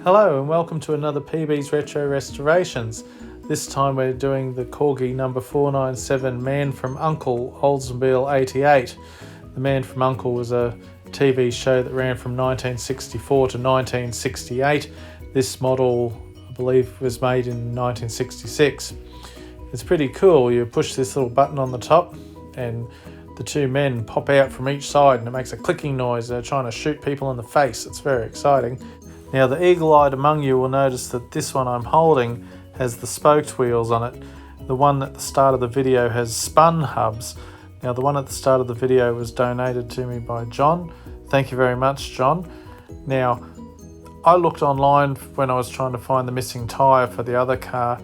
Hello and welcome to another PB's Retro Restorations. This time we're doing the Corgi number 497 Man from U.N.C.L.E. Oldsmobile 88. The Man from U.N.C.L.E. was a TV show that ran from 1964 to 1968. This model, I believe, was made in 1966. It's pretty cool. You push this little button on the top and the two men pop out from each side and it makes a clicking noise. They're trying to shoot people in the face. It's very exciting. Now, the eagle-eyed among you will notice that this one I'm holding has the spoked wheels on it. The one at the start of the video has spun hubs. Now, the one at the start of the video was donated to me by John. Thank you very much, John. Now, I looked online when I was trying to find the missing tyre for the other car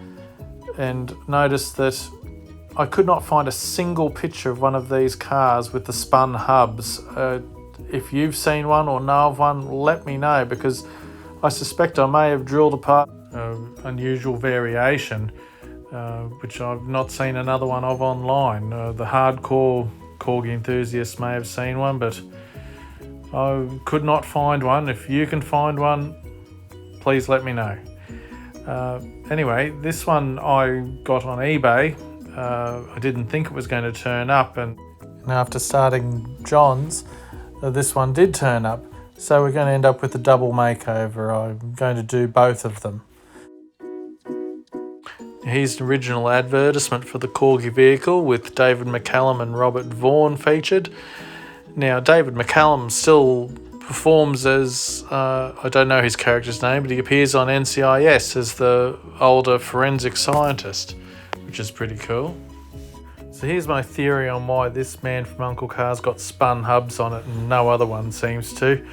and noticed that I could not find a single picture of one of these cars with the spun hubs. If you've seen one or know of one, let me know, because I suspect I may have drilled apart unusual variation, which I've not seen another one of online. The hardcore Corgi enthusiasts may have seen one, but I could not find one. If you can find one, please let me know. Anyway, this one I got on eBay. I didn't think it was going to turn up, and after starting John's, this one did turn up. So we're going to end up with a double makeover. I'm going to do both of them. Here's an original advertisement for the Corgi vehicle with David McCallum and Robert Vaughan featured. Now, David McCallum still performs as, I don't know his character's name, but he appears on NCIS as the older forensic scientist, which is pretty cool. So here's my theory on why this Man from U.N.C.L.E. car's got spun hubs on it and no other one seems to.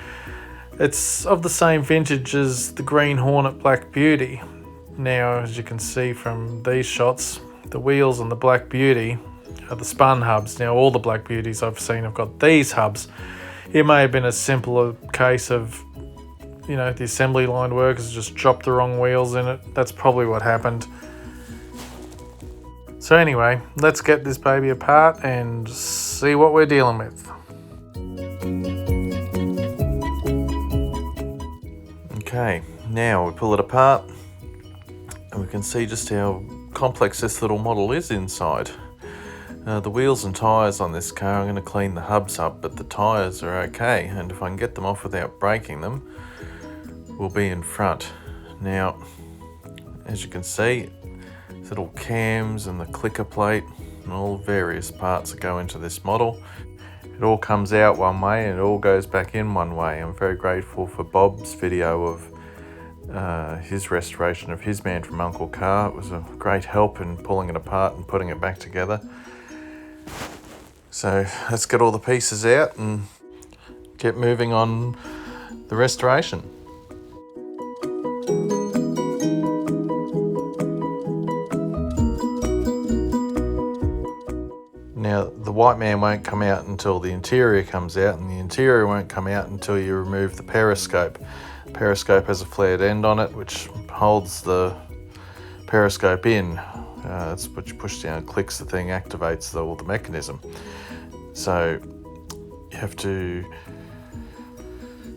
It's of the same vintage as the Green Hornet Black Beauty. Now, as you can see from these shots, the wheels on the Black Beauty are the spun hubs. Now, all the Black Beauties I've seen have got these hubs. It may have been a simpler case of, the assembly line workers just dropped the wrong wheels in it. That's probably what happened. So anyway, let's get this baby apart and see what we're dealing with. Okay, now we pull it apart and we can see just how complex this little model is inside. The wheels and tyres on this car, I'm going to clean the hubs up, but the tyres are okay, and if I can get them off without breaking them, we'll be in front. Now, as you can see, little cams and the clicker plate and all various parts that go into this model. It all comes out one way and it all goes back in one way. I'm very grateful for Bob's video of his restoration of his Man from U.N.C.L.E. car. It was a great help in pulling it apart and putting it back together. So let's get all the pieces out and get moving on the restoration. Now, the white man won't come out until the interior comes out, and the interior won't come out until you remove the periscope. The periscope has a flared end on it, which holds the periscope in. That's what you push down, clicks the thing, activates the mechanism. So you have to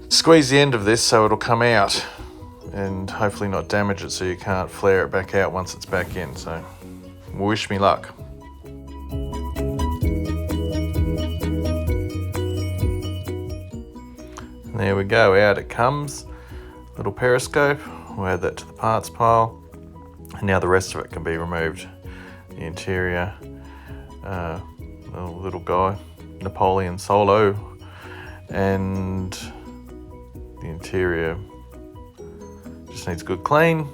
squeeze the end of this so it'll come out and hopefully not damage it so you can't flare it back out once it's back in. So wish me luck. There we go, out it comes. Little periscope, we'll add that to the parts pile. And now the rest of it can be removed. The interior, the little guy, Napoleon Solo, and the interior just needs a good clean.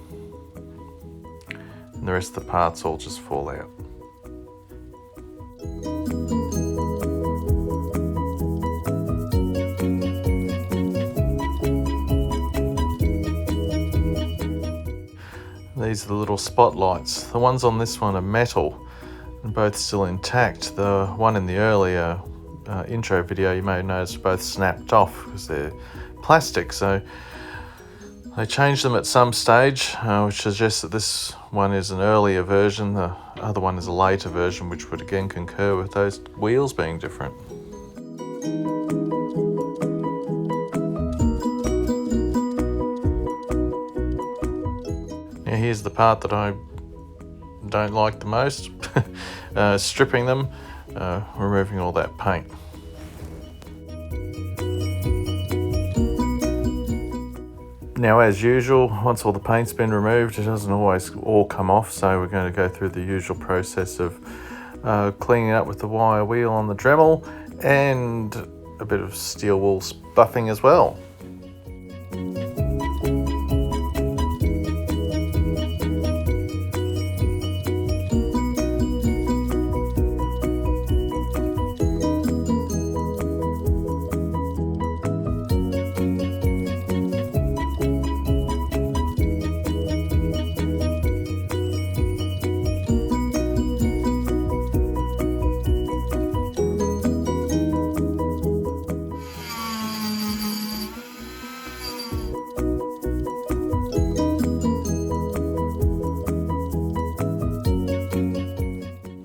And the rest of the parts all just fall out. These are the little spotlights. The ones on this one are metal and both still intact. The one in the earlier intro video you may have noticed both snapped off because they're plastic. So they changed them at some stage, which suggests that this one is an earlier version. The other one is a later version, which would again concur with those wheels being different. here's the part that I don't like the most. Stripping them, removing all that paint. Now, as usual, once all the paint's been removed, it doesn't always all come off, so we're going to go through the usual process of cleaning up with the wire wheel on the Dremel and a bit of steel wool buffing as well.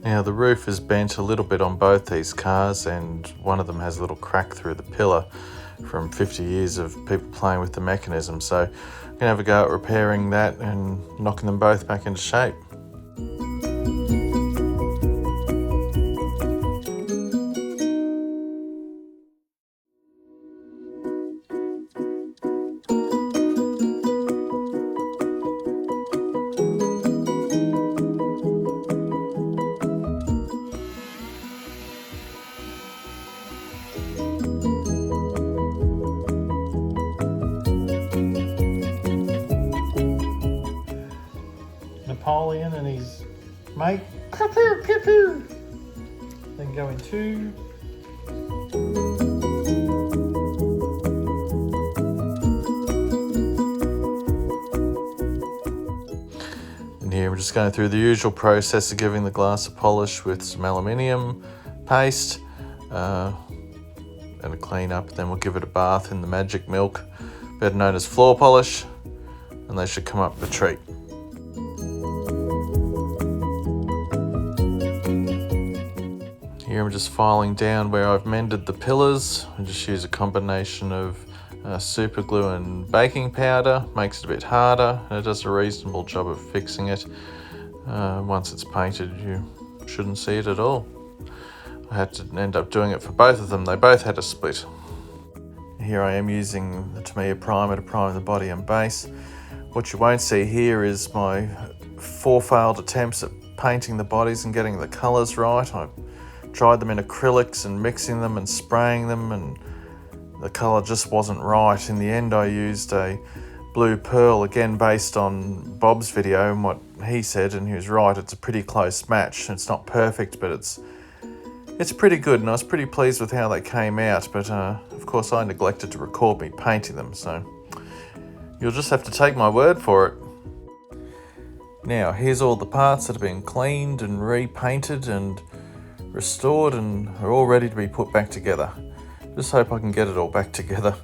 Now the roof is bent a little bit on both these cars, and one of them has a little crack through the pillar from 50 years of people playing with the mechanism. So I'm going to have a go at repairing that and knocking them both back into shape. Napoleon and his mate, then go in two. And here we're just going through the usual process of giving the glass a polish with some aluminium paste and a clean up. Then we'll give it a bath in the magic milk, better known as floor polish, and they should come up a treat. Here I'm just filing down where I've mended the pillars. I just use a combination of super glue and baking powder. Makes it a bit harder, and it does a reasonable job of fixing it. Once it's painted, you shouldn't see it at all. I had to end up doing it for both of them. They both had a split. Here I am using the Tamiya primer to prime the body and base. What you won't see here is my 4 failed attempts at painting the bodies and getting the colours right. I tried them in acrylics and mixing them and spraying them, and the colour just wasn't right. In the end, I used a blue pearl, again based on Bob's video and what he said, and he was right. It's a pretty close match. It's not perfect, but it's pretty good, and I was pretty pleased with how they came out. But of course, I neglected to record me painting them, so you'll just have to take my word for it. Now, here's all the parts that have been cleaned and repainted and restored and are all ready to be put back together. Just hope I can get it all back together.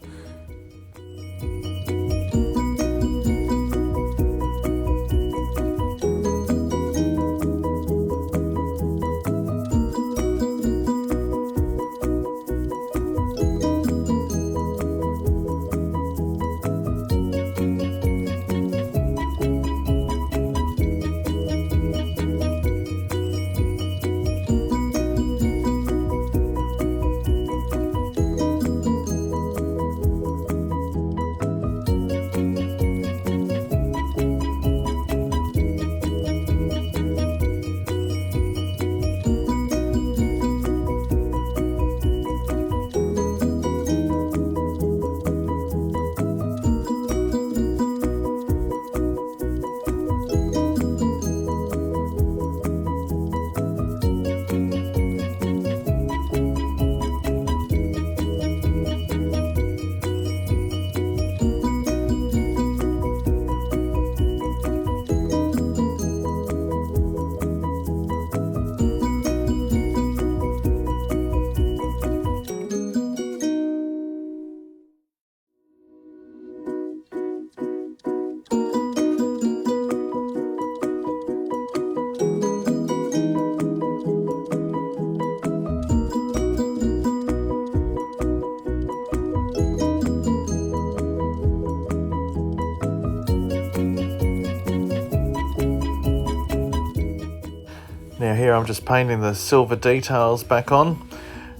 here I'm just painting the silver details back on,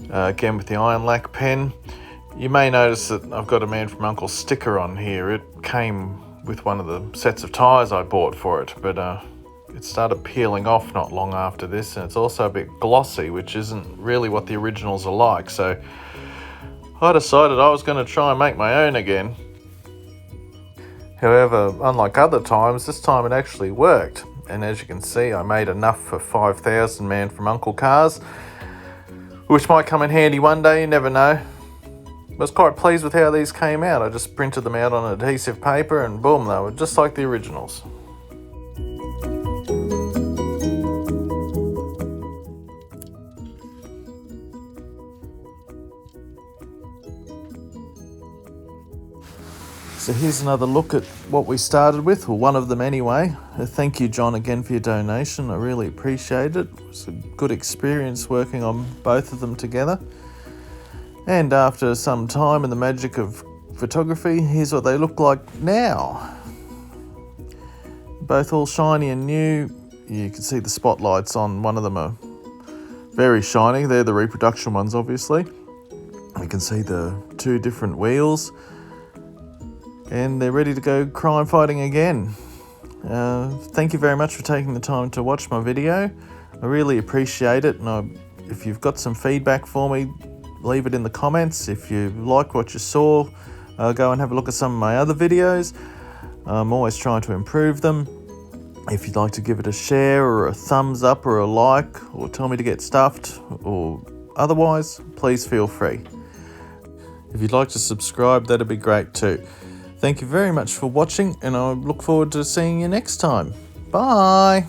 again with the iron lac pen. You may notice that I've got a Man from Uncle sticker on here. It came with one of the sets of tyres I bought for it, but it started peeling off not long after this, and it's also a bit glossy, which isn't really what the originals are like, so I decided I was going to try and make my own again. However, unlike other times, this time it actually worked, and as you can see, I made enough for 5,000 Man from Uncle cars, which might come in handy one day, you never know. I was quite pleased with how these came out. I just printed them out on adhesive paper and boom, they were just like the originals. So here's another look at what we started with, or one of them anyway. Thank you, John, again for your donation. I really appreciate it. It was a good experience working on both of them together. And after some time in the magic of photography, here's what they look like now. Both all shiny and new. You can see the spotlights on one of them are very shiny. They're the reproduction ones, obviously. You can see the two different wheels. And they're ready to go crime fighting again. Thank you very much for taking the time to watch my video. I really appreciate it, and if you've got some feedback for me, leave it in the comments. If you like what you saw, go and have a look at some of my other videos. I'm always trying to improve them. If you'd like to give it a share or a thumbs up or a like, or tell me to get stuffed or otherwise, please feel free. If you'd like to subscribe, that'd be great too. Thank you very much for watching, and I look forward to seeing you next time. Bye!